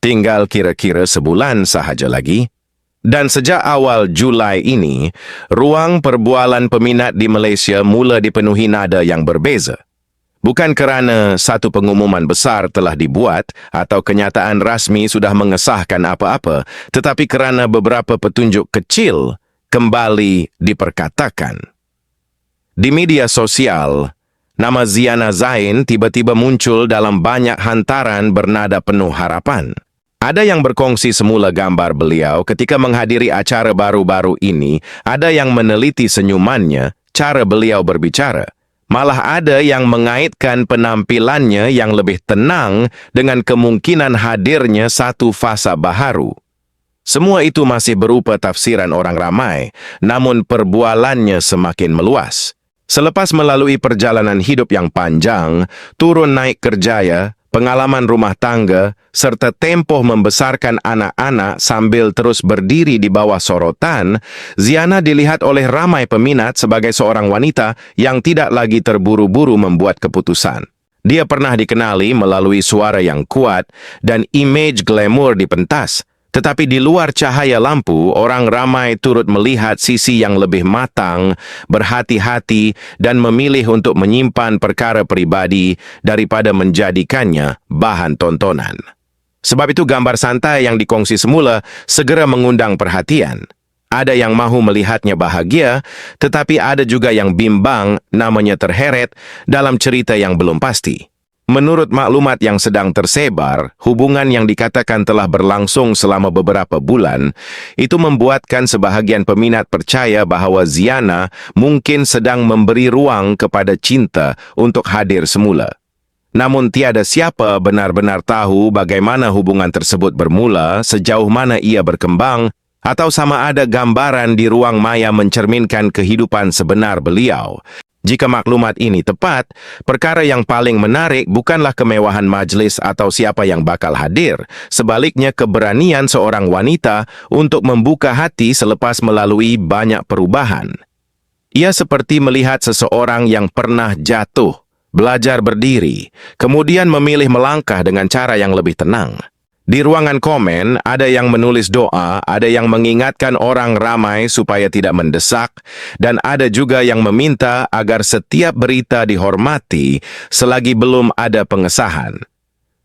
Tinggal kira-kira sebulan sahaja lagi. Dan sejak awal Julai ini, ruang perbualan peminat di Malaysia mula dipenuhi nada yang berbeza. Bukan kerana satu pengumuman besar telah dibuat atau kenyataan rasmi sudah mengesahkan apa-apa, tetapi kerana beberapa petunjuk kecil kembali diperkatakan. Di media sosial, nama Ziana Zain tiba-tiba muncul dalam banyak hantaran bernada penuh harapan. Ada yang berkongsi semula gambar beliau ketika menghadiri acara baru-baru ini, ada yang meneliti senyumannya, cara beliau berbicara. Malah ada yang mengaitkan penampilannya yang lebih tenang dengan kemungkinan hadirnya satu fasa baharu. Semua itu masih berupa tafsiran orang ramai, namun perbualannya semakin meluas. Selepas melalui perjalanan hidup yang panjang, turun naik kerjaya, pengalaman rumah tangga, serta tempoh membesarkan anak-anak sambil terus berdiri di bawah sorotan, Ziana dilihat oleh ramai peminat sebagai seorang wanita yang tidak lagi terburu-buru membuat keputusan. Dia pernah dikenali melalui suara yang kuat dan imej glamour di pentas. Tetapi di luar cahaya lampu, orang ramai turut melihat sisi yang lebih matang, berhati-hati, dan memilih untuk menyimpan perkara pribadi daripada menjadikannya bahan tontonan. Sebab itu gambar santai yang dikongsi semula segera mengundang perhatian. Ada yang mahu melihatnya bahagia, tetapi ada juga yang bimbang namanya terheret dalam cerita yang belum pasti. Menurut maklumat yang sedang tersebar, hubungan yang dikatakan telah berlangsung selama beberapa bulan, itu membuatkan sebahagian peminat percaya bahawa Ziana mungkin sedang memberi ruang kepada cinta untuk hadir semula. Namun tiada siapa benar-benar tahu bagaimana hubungan tersebut bermula, sejauh mana ia berkembang, atau sama ada gambaran di ruang maya mencerminkan kehidupan sebenar beliau. Jika maklumat ini tepat, perkara yang paling menarik bukanlah kemewahan majlis atau siapa yang bakal hadir. Sebaliknya, keberanian seorang wanita untuk membuka hati selepas melalui banyak perubahan. Ia seperti melihat seseorang yang pernah jatuh, belajar berdiri, kemudian memilih melangkah dengan cara yang lebih tenang. Di ruangan komen, ada yang menulis doa, ada yang mengingatkan orang ramai supaya tidak mendesak, dan ada juga yang meminta agar setiap berita dihormati selagi belum ada pengesahan.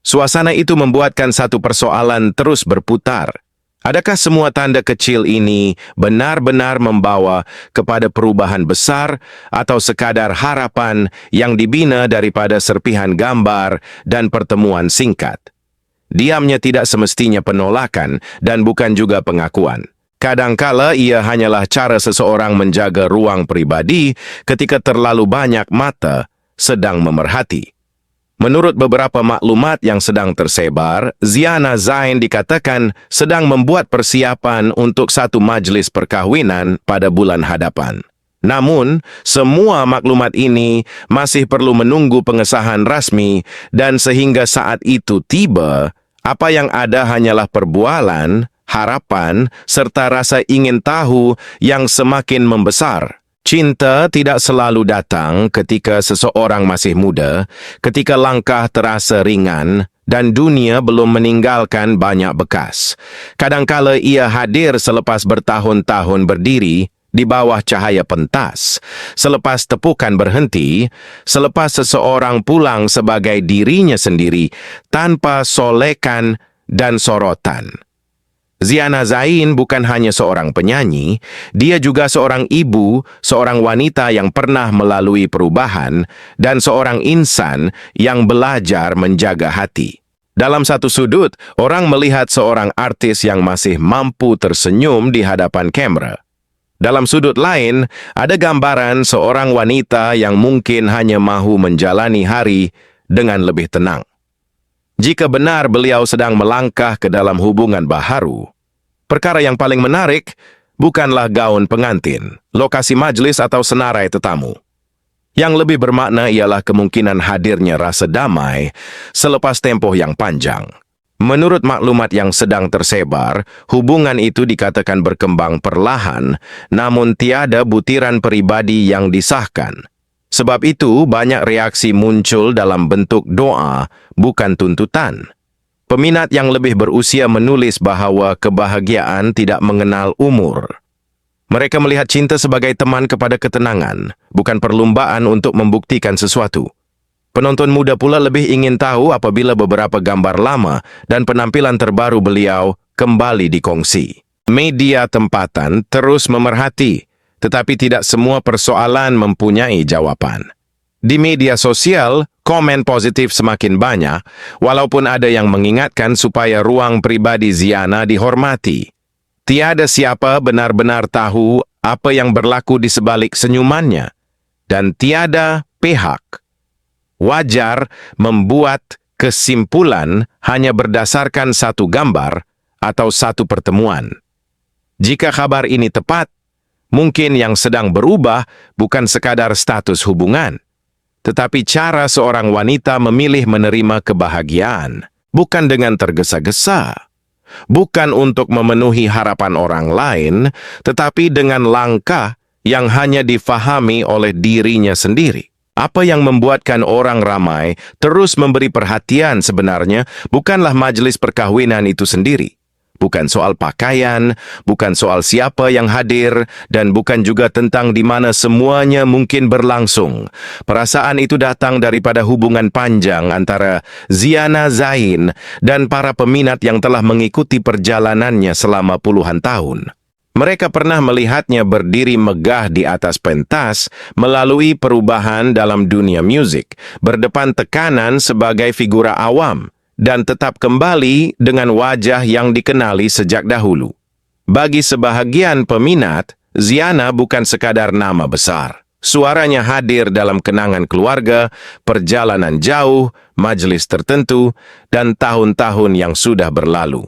Suasana itu membuatkan satu persoalan terus berputar. Adakah semua tanda kecil ini benar-benar membawa kepada perubahan besar atau sekadar harapan yang dibina daripada serpihan gambar dan pertemuan singkat? Diamnya tidak semestinya penolakan dan bukan juga pengakuan. Kadangkala ia hanyalah cara seseorang menjaga ruang pribadi ketika terlalu banyak mata sedang memerhati. Menurut beberapa maklumat yang sedang tersebar, Ziana Zain dikatakan sedang membuat persiapan untuk satu majlis perkahwinan pada bulan hadapan. Namun, semua maklumat ini masih perlu menunggu pengesahan rasmi dan sehingga saat itu tiba, apa yang ada hanyalah perbualan, harapan, serta rasa ingin tahu yang semakin membesar. Cinta tidak selalu datang ketika seseorang masih muda, ketika langkah terasa ringan, dan dunia belum meninggalkan banyak bekas. Kadangkala ia hadir selepas bertahun-tahun berdiri di bawah cahaya pentas, selepas tepukan berhenti, selepas seseorang pulang sebagai dirinya sendiri tanpa solekan dan sorotan. Ziana Zain bukan hanya seorang penyanyi, dia juga seorang ibu, seorang wanita yang pernah melalui perubahan, dan seorang insan yang belajar menjaga hati. Dalam satu sudut, orang melihat seorang artis yang masih mampu tersenyum di hadapan kamera. Dalam sudut lain, ada gambaran seorang wanita yang mungkin hanya mahu menjalani hari dengan lebih tenang. Jika benar beliau sedang melangkah ke dalam hubungan baharu, perkara yang paling menarik bukanlah gaun pengantin, lokasi majlis atau senarai tetamu. Yang lebih bermakna ialah kemungkinan hadirnya rasa damai selepas tempoh yang panjang. Menurut maklumat yang sedang tersebar, hubungan itu dikatakan berkembang perlahan, namun tiada butiran peribadi yang disahkan. Sebab itu, banyak reaksi muncul dalam bentuk doa, bukan tuntutan. Peminat yang lebih berusia menulis bahawa kebahagiaan tidak mengenal umur. Mereka melihat cinta sebagai teman kepada ketenangan, bukan perlumbaan untuk membuktikan sesuatu. Penonton muda pula lebih ingin tahu apabila beberapa gambar lama dan penampilan terbaru beliau kembali dikongsi. Media tempatan terus memerhati, tetapi tidak semua persoalan mempunyai jawapan. Di media sosial, komen positif semakin banyak, walaupun ada yang mengingatkan supaya ruang pribadi Ziana dihormati. Tiada siapa benar-benar tahu apa yang berlaku di sebalik senyumannya, dan tiada pihak wajar membuat kesimpulan hanya berdasarkan satu gambar atau satu pertemuan. Jika kabar ini tepat, mungkin yang sedang berubah bukan sekadar status hubungan, tetapi cara seorang wanita memilih menerima kebahagiaan, bukan dengan tergesa-gesa, bukan untuk memenuhi harapan orang lain, tetapi dengan langkah yang hanya difahami oleh dirinya sendiri. Apa yang membuatkan orang ramai terus memberi perhatian sebenarnya bukanlah majelis perkahwinan itu sendiri. Bukan soal pakaian, bukan soal siapa yang hadir, dan bukan juga tentang di mana semuanya mungkin berlangsung. Perasaan itu datang daripada hubungan panjang antara Ziana Zain dan para peminat yang telah mengikuti perjalanannya selama puluhan tahun. Mereka pernah melihatnya berdiri megah di atas pentas melalui perubahan dalam dunia musik, berdepan tekanan sebagai figura awam, dan tetap kembali dengan wajah yang dikenali sejak dahulu. Bagi sebahagian peminat, Ziana bukan sekadar nama besar. Suaranya hadir dalam kenangan keluarga, perjalanan jauh, majelis tertentu, dan tahun-tahun yang sudah berlalu.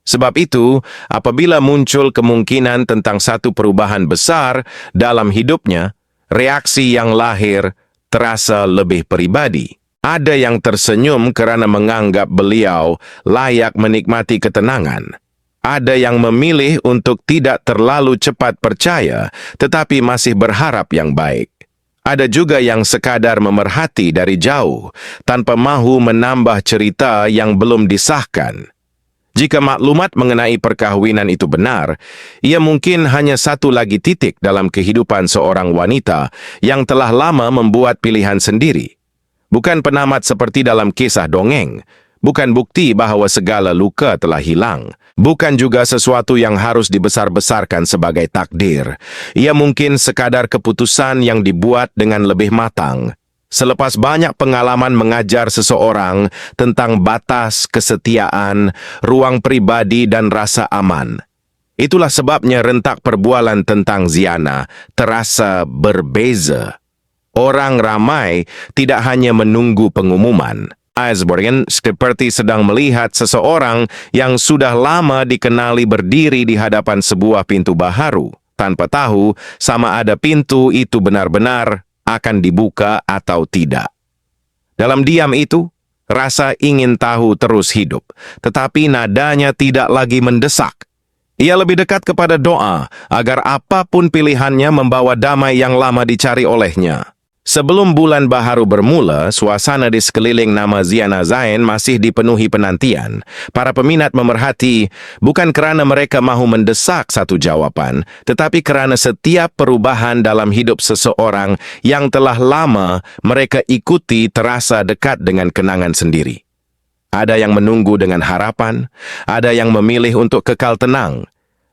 Sebab itu, apabila muncul kemungkinan tentang satu perubahan besar dalam hidupnya, reaksi yang lahir terasa lebih pribadi. Ada yang tersenyum kerana menganggap beliau layak menikmati ketenangan. Ada yang memilih untuk tidak terlalu cepat percaya, tetapi masih berharap yang baik. Ada juga yang sekadar memerhati dari jauh, tanpa mahu menambah cerita yang belum disahkan. Jika maklumat mengenai perkahwinan itu benar, ia mungkin hanya satu lagi titik dalam kehidupan seorang wanita yang telah lama membuat pilihan sendiri. Bukan penamat seperti dalam kisah dongeng, bukan bukti bahawa segala luka telah hilang, bukan juga sesuatu yang harus dibesar-besarkan sebagai takdir. Ia mungkin sekadar keputusan yang dibuat dengan lebih matang, selepas banyak pengalaman mengajar seseorang tentang batas kesetiaan, ruang pribadi dan rasa aman. Itulah sebabnya rentak perbualan tentang Ziana terasa berbeza. Orang ramai tidak hanya menunggu pengumuman. Aisborgen seperti sedang melihat seseorang yang sudah lama dikenali berdiri di hadapan sebuah pintu baharu, tanpa tahu sama ada pintu itu benar-benar akan dibuka atau tidak. Dalam diam itu, rasa ingin tahu terus hidup, tetapi nadanya tidak lagi mendesak. Ia lebih dekat kepada doa agar apapun pilihannya membawa damai yang lama dicari olehnya. Sebelum bulan baharu bermula, suasana di sekeliling nama Ziana Zain masih dipenuhi penantian. Para peminat memerhati bukan kerana mereka mahu mendesak satu jawapan, tetapi kerana setiap perubahan dalam hidup seseorang yang telah lama mereka ikuti terasa dekat dengan kenangan sendiri. Ada yang menunggu dengan harapan, ada yang memilih untuk kekal tenang,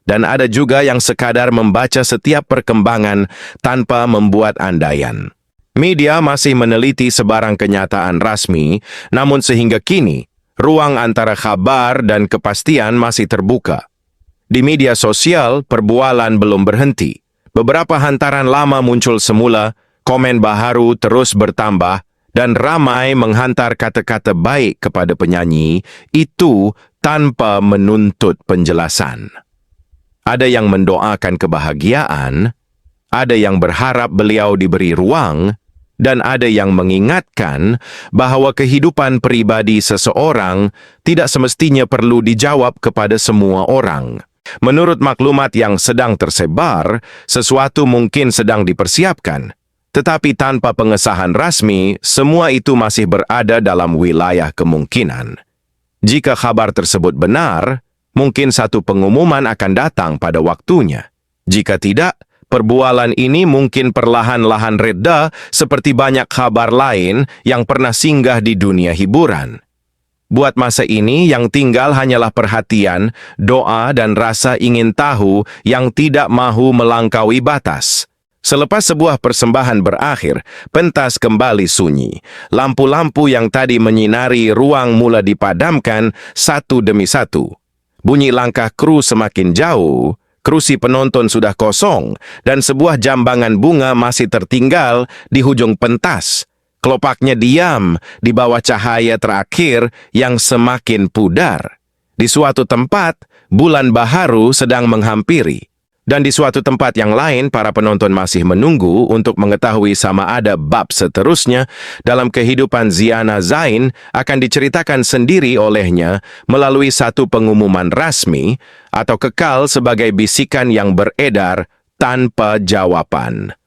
dan ada juga yang sekadar membaca setiap perkembangan tanpa membuat andaian. Media masih meneliti sebarang kenyataan rasmi, namun sehingga kini, ruang antara kabar dan kepastian masih terbuka. Di media sosial, perbualan belum berhenti. Beberapa hantaran lama muncul semula, komen baharu terus bertambah, dan ramai menghantar kata-kata baik kepada penyanyi, itu tanpa menuntut penjelasan. Ada yang mendoakan kebahagiaan, ada yang berharap beliau diberi ruang, dan ada yang mengingatkan bahawa kehidupan pribadi seseorang tidak semestinya perlu dijawab kepada semua orang. Menurut maklumat yang sedang tersebar, sesuatu mungkin sedang dipersiapkan, tetapi tanpa pengesahan rasmi, semua itu masih berada dalam wilayah kemungkinan. Jika kabar tersebut benar, mungkin satu pengumuman akan datang pada waktunya. Jika tidak, perbualan ini mungkin perlahan-lahan reda seperti banyak kabar lain yang pernah singgah di dunia hiburan. Buat masa ini yang tinggal hanyalah perhatian, doa dan rasa ingin tahu yang tidak mahu melangkaui batas. Selepas sebuah persembahan berakhir, pentas kembali sunyi. Lampu-lampu yang tadi menyinari ruang mula dipadamkan satu demi satu. Bunyi langkah kru semakin jauh, kerusi penonton sudah kosong, dan sebuah jambangan bunga masih tertinggal di hujung pentas. Kelopaknya diam di bawah cahaya terakhir yang semakin pudar. Di suatu tempat, bulan baharu sedang menghampiri. Dan di suatu tempat yang lain, para penonton masih menunggu untuk mengetahui sama ada bab seterusnya dalam kehidupan Ziana Zain akan diceritakan sendiri olehnya melalui satu pengumuman rasmi atau kekal sebagai bisikan yang beredar tanpa jawaban.